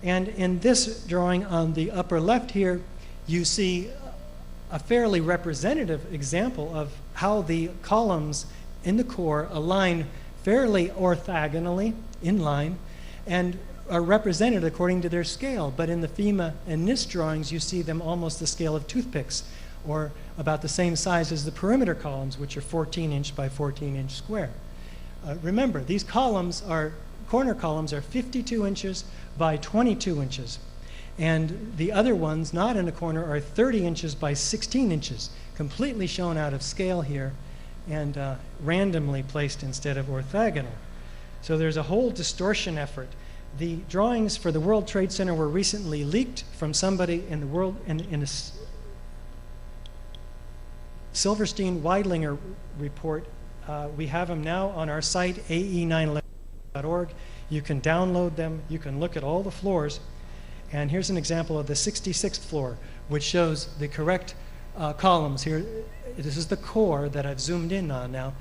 And in this drawing on the upper left here, you see a fairly representative example of how the columns in the core align fairly orthogonally in line and are represented according to their scale. But in the FEMA and NIST drawings, you see them almost the scale of toothpicks, or about the same size as the perimeter columns, which are 14-inch by 14-inch square. Remember, these columns are, corner columns are 52 inches by 22 inches. And the other ones, not in a corner, are 30 inches by 16 inches, completely shown out of scale here and randomly placed instead of orthogonal. So there's a whole distortion effort. The drawings for the World Trade Center were recently leaked from somebody in the world, in a Silverstein-Weidlinger report. We have them now on our site, ae911.org. You can download them. You can look at all the floors. And here's an example of the 66th floor, which shows the correct columns here. This is the core that I've zoomed in on now.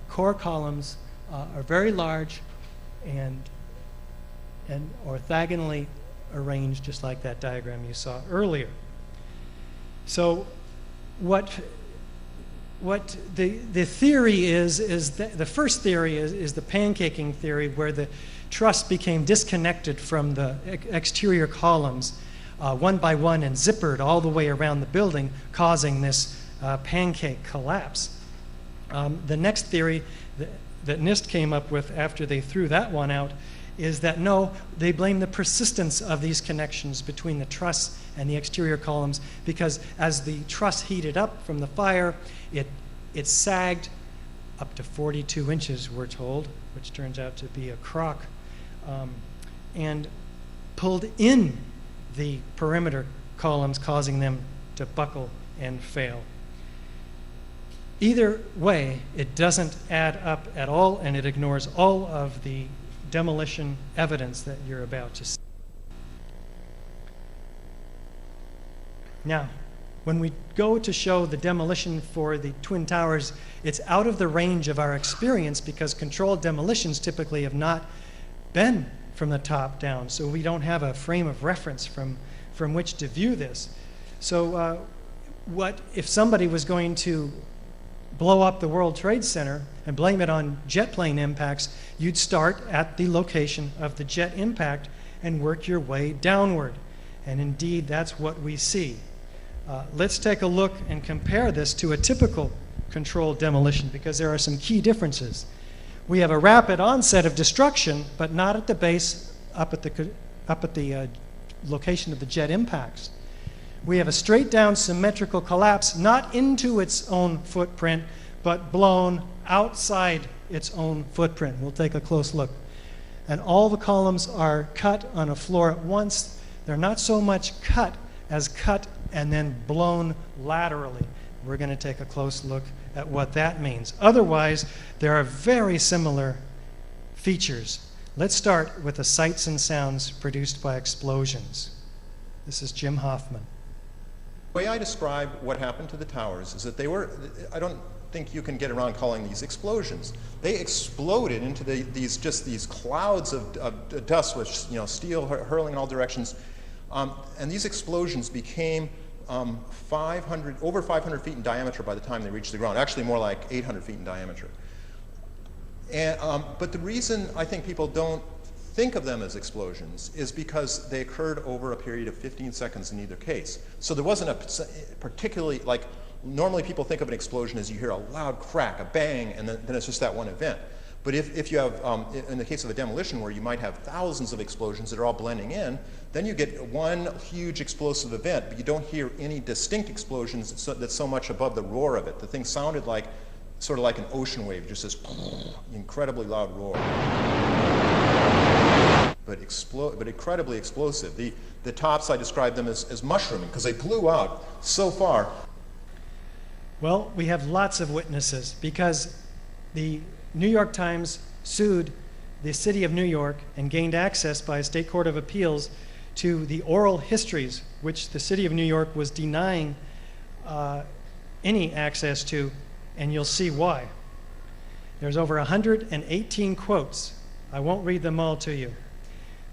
Core columns are very large and orthogonally arranged, just like that diagram you saw earlier. So what the theory is that the first theory is the pancaking theory, where the truss became disconnected from the exterior columns one by one and zippered all the way around the building, causing this pancake collapse. The next theory that NIST came up with after they threw that one out is that no, they blame the persistence of these connections between the truss and the exterior columns, because as the truss heated up from the fire, it sagged up to 42 inches, we're told, which turns out to be a crock, and pulled in the perimeter columns, causing them to buckle and fail. Either way, it doesn't add up at all, and it ignores all of the demolition evidence that you're about to see. Now, when we go to show the demolition for the Twin Towers, it's out of the range of our experience, because controlled demolitions typically have not been from the top down, so we don't have a frame of reference from which to view this. So what if somebody was going to blow up the World Trade Center and blame it on jet plane impacts, you'd start at the location of the jet impact and work your way downward. And indeed, that's what we see. Let's take a look and compare this to a typical controlled demolition, because there are some key differences. We have a rapid onset of destruction, but not at the base, up at the location of the jet impacts. We have a straight down symmetrical collapse, not into its own footprint, but blown outside its own footprint. We'll take a close look. And all the columns are cut on a floor at once. They're not so much cut as cut and then blown laterally. We're going to take a close look at what that means. Otherwise, there are very similar features. Let's start with the sights and sounds produced by explosions. This is Jim Hoffman. The way I describe what happened to the towers is that they were, I don't think you can get around calling these explosions. They exploded into these clouds of dust with steel hurling in all directions. And these explosions became over 500 feet in diameter by the time they reached the ground, actually more like 800 feet in diameter. And, but the reason I think people don't think of them as explosions is because they occurred over a period of 15 seconds in either case. So there wasn't a particularly, like, normally people think of an explosion as you hear a loud crack, a bang, and then it's just that one event. But if you have, in the case of a demolition where you might have thousands of explosions that are all blending in, then you get one huge explosive event, but you don't hear any distinct explosions that's so much above the roar of it. The thing sounded like, sort of like an ocean wave, just this incredibly loud roar. But incredibly explosive. The tops, I described them as mushrooming, because they blew out so far. Well, we have lots of witnesses, because the New York Times sued the city of New York and gained access by a state court of appeals to the oral histories, which the city of New York was denying any access to, and you'll see why. There's over 118 quotes. I won't read them all to you.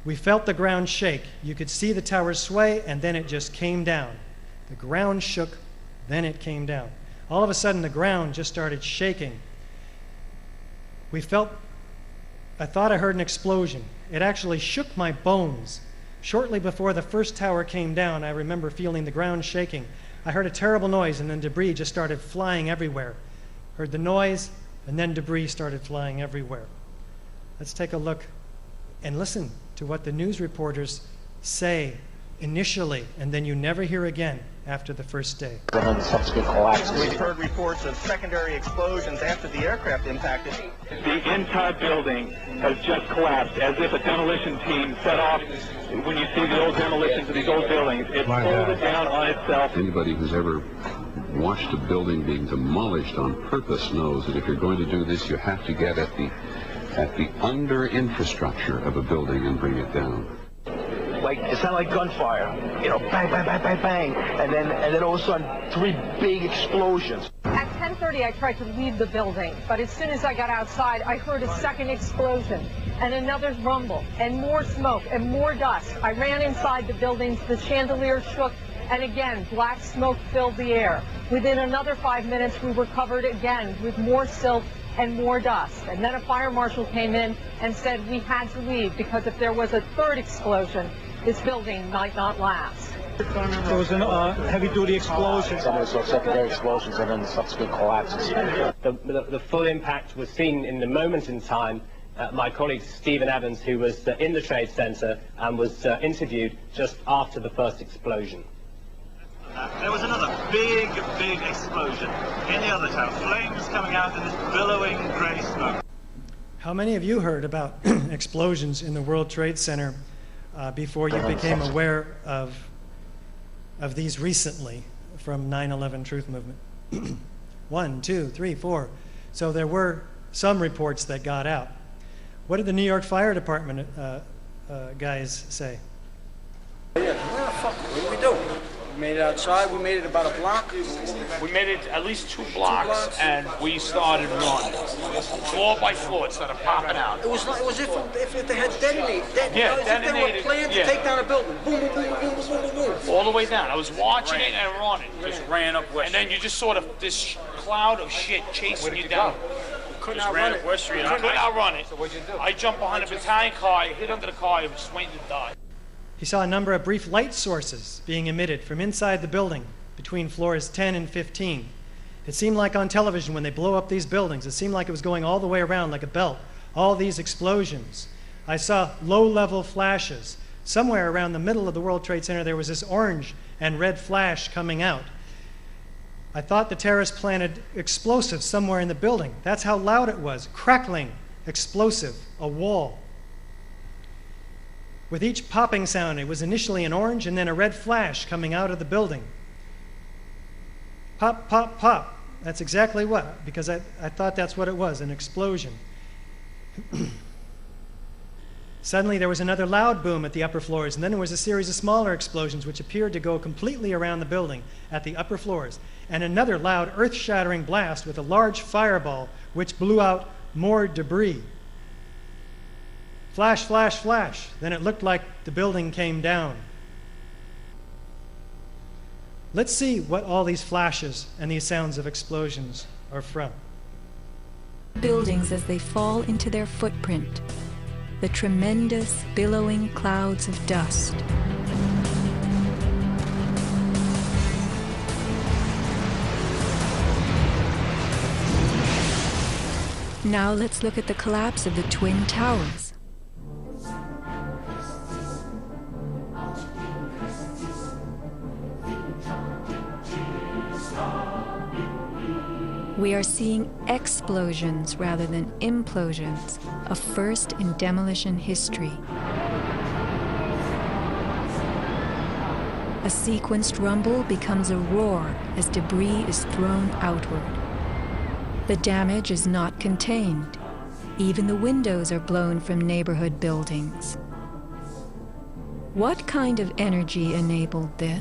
We felt the ground shake. You could see the towers sway, and then it just came down. The ground shook, then it came down. All of a sudden, the ground just started shaking. I thought I heard an explosion. It actually shook my bones. Shortly before the first tower came down, I remember feeling the ground shaking. I heard a terrible noise, and then debris just started flying everywhere. Heard the noise, and then debris started flying everywhere. Let's take a look and listen to what the news reporters say initially, and then you never hear again after the first day. We've heard reports of secondary explosions after the aircraft impacted. The entire building has just collapsed, as if a demolition team set off. When you see the old demolitions of these old buildings, it folded down on itself. Anybody who's ever watched a building being demolished on purpose knows that if you're going to do this, you have to get at the under infrastructure of a building and bring it down. Like, it sounded like gunfire, you know, bang, bang, bang, bang, bang, and then all of a sudden, 3 big explosions. At 10:30, I tried to leave the building, but as soon as I got outside, I heard a second explosion and another rumble and more smoke and more dust. I ran inside the buildings, the chandelier shook, and again, black smoke filled the air. Within another 5 minutes, we were covered again with more silt and more dust. And then a fire marshal came in and said we had to leave because if there was a third explosion, this building might not last. There was a heavy-duty explosion. Some of those secondary explosions and then subsequent collapses. The full impact was seen in the moment in time. My colleague Stephen Evans, who was in the Trade Center and was interviewed just after the first explosion. There was another big explosion in the other tower. Flames coming out in this billowing grey smoke. How many of you heard about explosions in the World Trade Center before you became aware of these recently from 9/11 Truth Movement? 1, 2, 3, 4. So there were some reports that got out. What did the New York Fire Department guys say? Yeah, where the fuck? What did we do? We made it outside. We made it about a block. We made it at least 2 blocks, and we started running. Floor by floor, it started popping out. It was if they had detonated. Yeah, as detonated. If they were planned to take down a building. Boom, boom, boom, boom, boom, boom, boom. All the way down. I was watching it and running. Just ran up West Street. And then you just sort of this cloud of shit chasing you down. Couldn't outrun it. West Street. I couldn't outrun it. So what'd you do? I jumped behind a battalion car, I hit under the car, I was waiting to die. He saw a number of brief light sources being emitted from inside the building between floors 10 and 15. It seemed like on television when they blow up these buildings, it seemed like it was going all the way around like a belt, all these explosions. I saw low-level flashes. Somewhere around the middle of the World Trade Center there was this orange and red flash coming out. I thought the terrorists planted explosives somewhere in the building. That's how loud it was. Crackling, explosive, a wall. With each popping sound, it was initially an orange and then a red flash coming out of the building. Pop, pop, pop. That's exactly what, because I thought that's what it was, an explosion. Suddenly there was another loud boom at the upper floors, and then there was a series of smaller explosions which appeared to go completely around the building at the upper floors, and another loud earth-shattering blast with a large fireball which blew out more debris. Flash, flash, flash. Then it looked like the building came down. Let's see what all these flashes and these sounds of explosions are from. Buildings as they fall into their footprint, the tremendous billowing clouds of dust. Now let's look at the collapse of the Twin Towers. We are seeing explosions rather than implosions, a first in demolition history. A sequenced rumble becomes a roar as debris is thrown outward. The damage is not contained. Even the windows are blown from neighborhood buildings. What kind of energy enabled this?